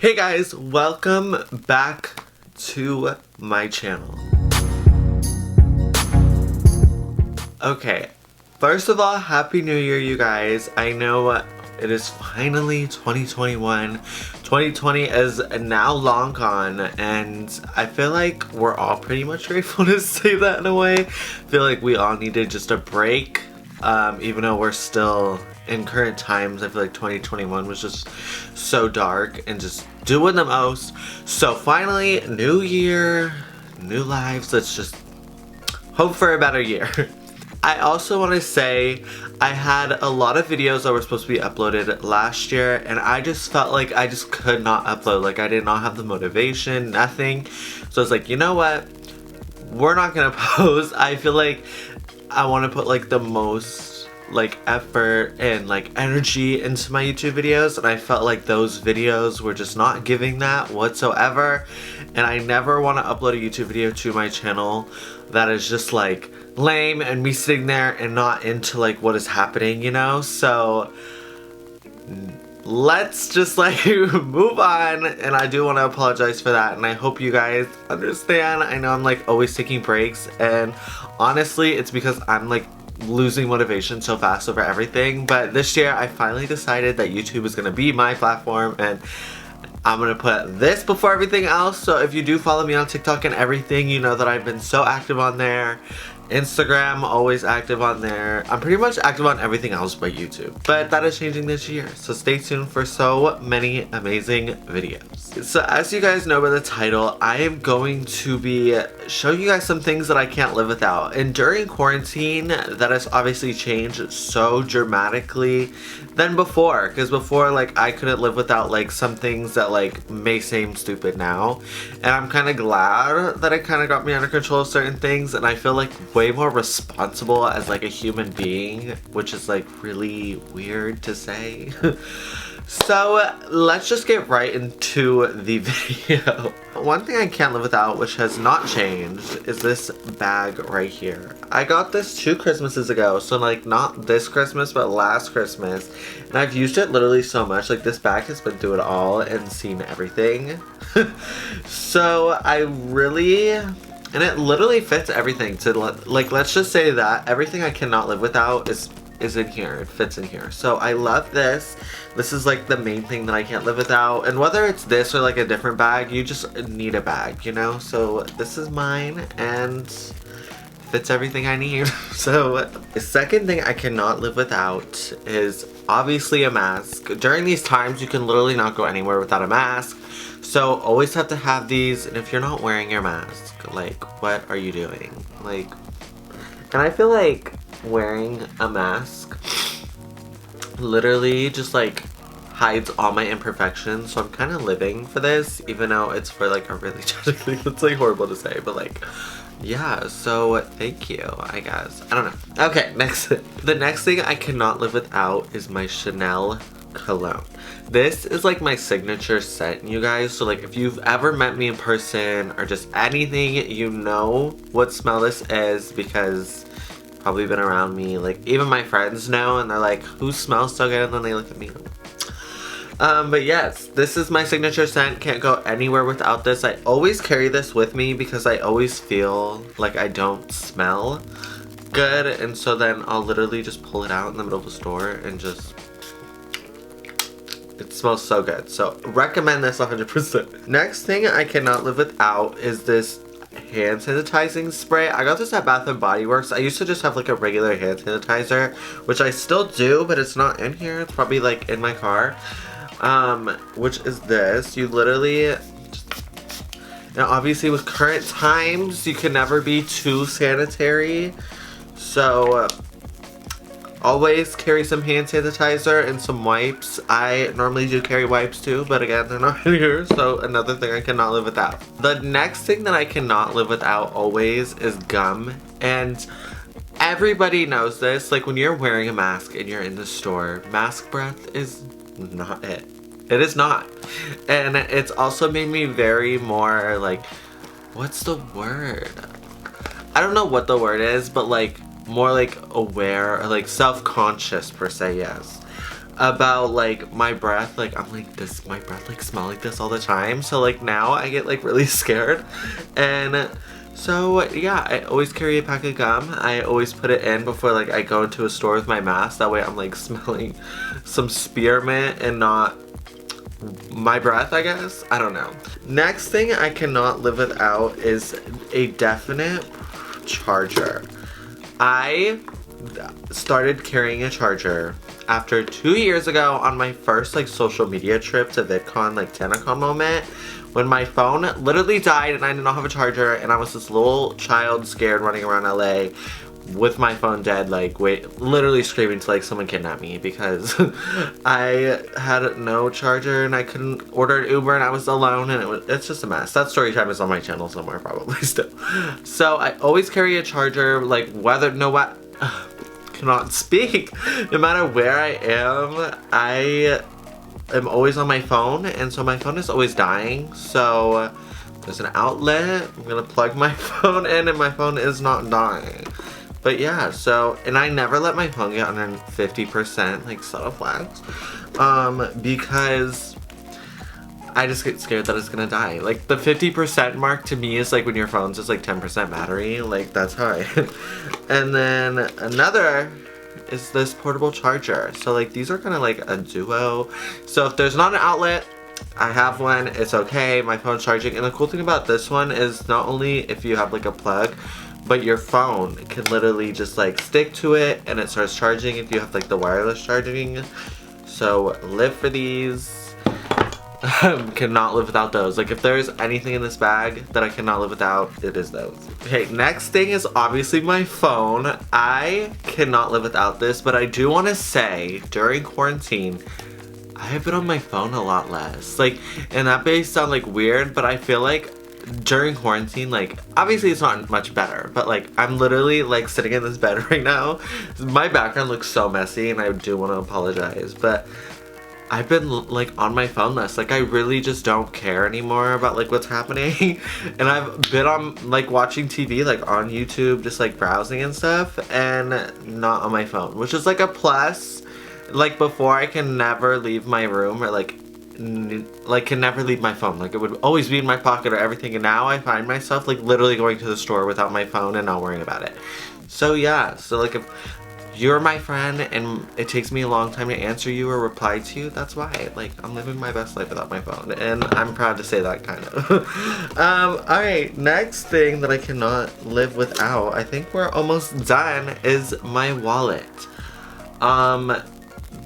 Hey guys, welcome back to my channel. Okay, first of all, Happy New Year, you guys. I know it is finally 2021. 2020 is now long gone, and I feel like we're all pretty much grateful to say that in a way. I feel like we all needed just a break, even though we're still in current times. I feel like 2021 was just so dark and just doing the most. So finally, new year, new lives. Let's just hope for a better year. I also want to say I had a lot of videos that were supposed to be uploaded last year, and I just felt like I just could not upload. Like, I did not have the motivation, nothing. So I was like, you know what? We're not gonna post. I feel like I want to put like the most like effort and like energy into my YouTube videos, and I felt like those videos were just not giving that whatsoever. And I never want to upload a YouTube video to my channel that is just like lame and me sitting there and not into like what is happening, you know? So let's just like move on, and I do want to apologize for that, and I hope you guys understand. I know I'm like always taking breaks, and honestly it's because I'm like losing motivation so fast over everything. But this year I finally decided that YouTube is gonna be my platform, and I'm gonna put this before everything else. So if you do follow me on TikTok and everything, you know that I've been so active on there. Instagram, always active on there. I'm pretty much active on everything else but YouTube. But that is changing this year, so stay tuned for so many amazing videos. So as you guys know by the title, I am going to be showing you guys some things that I can't live without. And during quarantine, that has obviously changed so dramatically than before. Because before, like, I couldn't live without like some things that like may seem stupid now. And I'm kind of glad that it kind of got me under control of certain things, and I feel like way more responsible as like a human being, which is like really weird to say. So let's just get right into the video. One thing I can't live without, which has not changed, is this bag right here. I got this 2 Christmases ago, so like not this Christmas but last Christmas, and I've used it literally so much. Like, this bag has been through it all and seen everything. So I really, and it literally fits everything. To like, let's just say that everything I cannot live without is in here. It fits in here. So I love this. This is like the main thing that I can't live without. And whether it's this or like a different bag, you just need a bag, you know? So this is mine and fits everything I need. So the second thing I cannot live without is obviously a mask. During these times, you can literally not go anywhere without a mask. So always have to have these. And if you're not wearing your mask, like, what are you doing? Like, and I feel like wearing a mask literally just like hides all my imperfections. So I'm kind of living for this, even though it's for like a really tragic thing. It's like horrible to say, but like, yeah, so thank you, I guess. I don't know. Okay, next. The next thing I cannot live without is my Chanel cologne. This is like my signature scent, you guys. So like, if you've ever met me in person or just anything, you know what smell this is, because probably been around me. Like, even my friends know, and they're like, who smells so good? And then they look at me. But yes, this is my signature scent. Can't go anywhere without this. I always carry this with me because I always feel like I don't smell good, and so then I'll literally just pull it out in the middle of the store and just, it smells so good. So recommend this 100%. Next thing I cannot live without is this hand sanitizing spray. I got this at Bath and Body Works. I used to just have like a regular hand sanitizer, which I still do, but it's not in here. It's probably like in my car. Which is this. You literally just, now obviously with current times, you can never be too sanitary. So always carry some hand sanitizer and some wipes. I normally do carry wipes too, but again, they're not in here, so another thing I cannot live without. The next thing that I cannot live without always is gum. And everybody knows this. Like, when you're wearing a mask and you're in the store, mask breath is not it. It is not. And it's also made me very more like, what's the word? I don't know what the word is, but like more like aware or like self-conscious per se, yes. about like my breath. Like I'm like, does my breath like smell like this all the time? So like now I get like really scared. And so yeah, I always carry a pack of gum. I always put it in before like I go into a store with my mask. That way I'm like smelling some spearmint and not my breath, I guess. I don't know. Next thing I cannot live without is a definite charger. I started carrying a charger after 2 years ago on my first like social media trip to VidCon, like TanaCon moment, when my phone literally died and I did not have a charger, and I was this little child scared running around LA with my phone dead, like literally screaming to like someone kidnap me because I had no charger and I couldn't order an Uber and I was alone, and it's just a mess. That story time is on my channel somewhere probably still. So I always carry a charger, like cannot speak. No matter where I am always on my phone, and so my phone is always dying. So there's an outlet, I'm gonna plug my phone in and my phone is not dying. But yeah, so, and I never let my phone get under 50%, like subtle flags, because I just get scared that it's gonna die. Like the 50% mark to me is like when your phone's just like 10% battery, like that's how I And then another is this portable charger. So like these are kind of like a duo. So if there's not an outlet, I have one, it's okay, my phone's charging. And the cool thing about this one is not only if you have like a plug, but your phone can literally just like stick to it and it starts charging if you have like the wireless charging. So live for these. Cannot live without those. Like if there's anything in this bag that I cannot live without, it is those. Okay, next thing is obviously my phone. I cannot live without this, but I do want to say during quarantine, I have been on my phone a lot less. Like, and that may sound like weird, but I feel like during quarantine, like obviously it's not much better, but like I'm literally like sitting in this bed right now. My background looks so messy and I do want to apologize, but I've been like on my phone less. Like I really just don't care anymore about like what's happening. And I've been on like watching TV, like on YouTube, just like browsing and stuff, and not on my phone, which is like a plus. Like before I can never leave my room, or like can never leave my phone. Like it would always be in my pocket or everything, and now I find myself like literally going to the store without my phone and not worrying about it. So yeah, so like if you're my friend and it takes me a long time to answer you or reply to you, that's why. Like I'm living my best life without my phone, and I'm proud to say that, kind of. Alright, next thing that I cannot live without, I think we're almost done, is my wallet.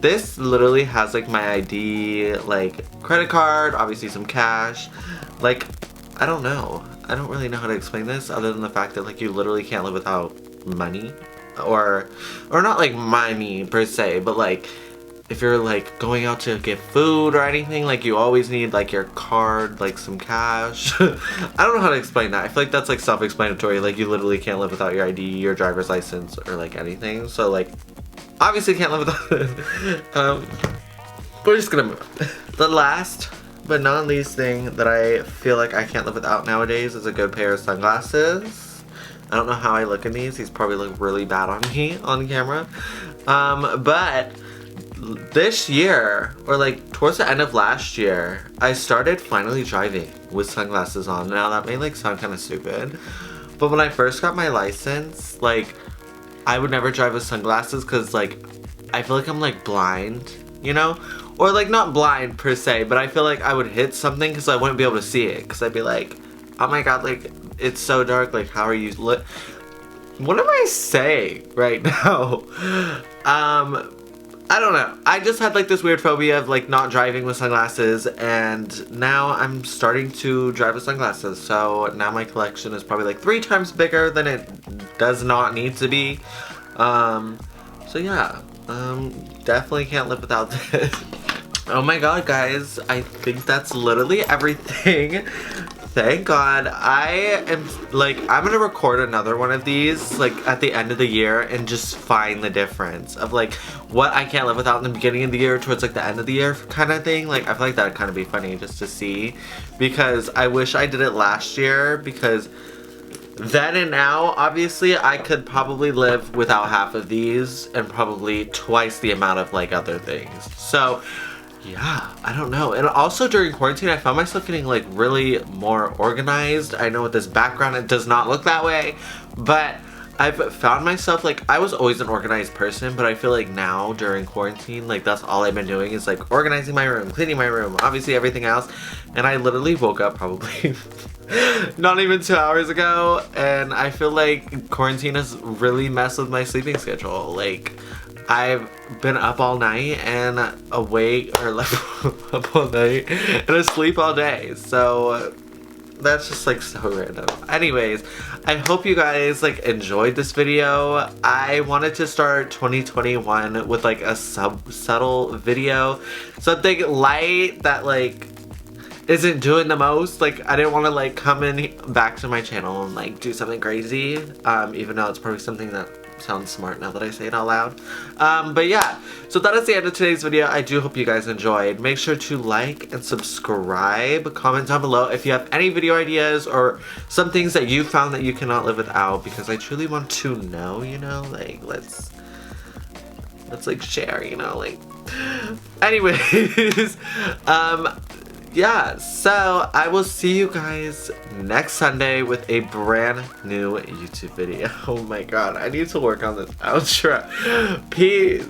This literally has like my ID, like credit card, obviously some cash. Like, I don't know. I don't really know how to explain this other than the fact that like you literally can't live without money. Or not like money per se, but like if you're like going out to get food or anything, like you always need like your card, like some cash. I don't know how to explain that. I feel like that's like self-explanatory. Like you literally can't live without your ID, your driver's license, or like anything. So like obviously can't live without it. We're just gonna move on. The last but not least thing that I feel like I can't live without nowadays is a good pair of sunglasses. I don't know how I look in these probably look really bad on me on camera. But this year, or like towards the end of last year, I started finally driving with sunglasses on. Now that may like sound kind of stupid, but when I first got my license, like I would never drive with sunglasses because like I feel like I'm like blind, you know? Or like not blind per se, but I feel like I would hit something because I wouldn't be able to see it, because I'd be like, oh my god, like it's so dark, like how are you what am I saying right now? I don't know. I just had like this weird phobia of like not driving with sunglasses, and now I'm starting to drive with sunglasses. So now my collection is probably like 3 times bigger than it does not need to be. So yeah, definitely can't live without this. Oh my god, guys, I think that's literally everything. Thank God. I'm gonna record another one of these like at the end of the year and just find the difference of like what I can't live without in the beginning of the year towards like the end of the year kind of thing. Like I feel like that'd kind of be funny just to see, because I wish I did it last year, because then and now, obviously, I could probably live without half of these and probably twice the amount of like other things. So yeah, I don't know. And also during quarantine, I found myself getting like really more organized. I know with this background, it does not look that way, but I've found myself like, I was always an organized person, but I feel like now during quarantine, like that's all I've been doing is like organizing my room, cleaning my room, obviously everything else. And I literally woke up probably not even 2 hours ago, and I feel like quarantine has really messed with my sleeping schedule. Like, I've been up all night and awake, or like up all night and asleep all day. So that's just like so random. Anyways, I hope you guys like enjoyed this video. I wanted to start 2021 with like a subtle video, something light that like isn't doing the most. Like, I didn't want to like come in back to my channel and like do something crazy, even though it's probably something that sounds smart now that I say it out loud. But yeah, so that is the end of today's video. I do hope you guys enjoyed. Make sure to like and subscribe. Comment down below if you have any video ideas or some things that you found that you cannot live without, because I truly want to know, you know, like let's like share, you know, like anyways. Yeah, so I will see you guys next Sunday with a brand new YouTube video. Oh my god, I need to work on this outro. Peace.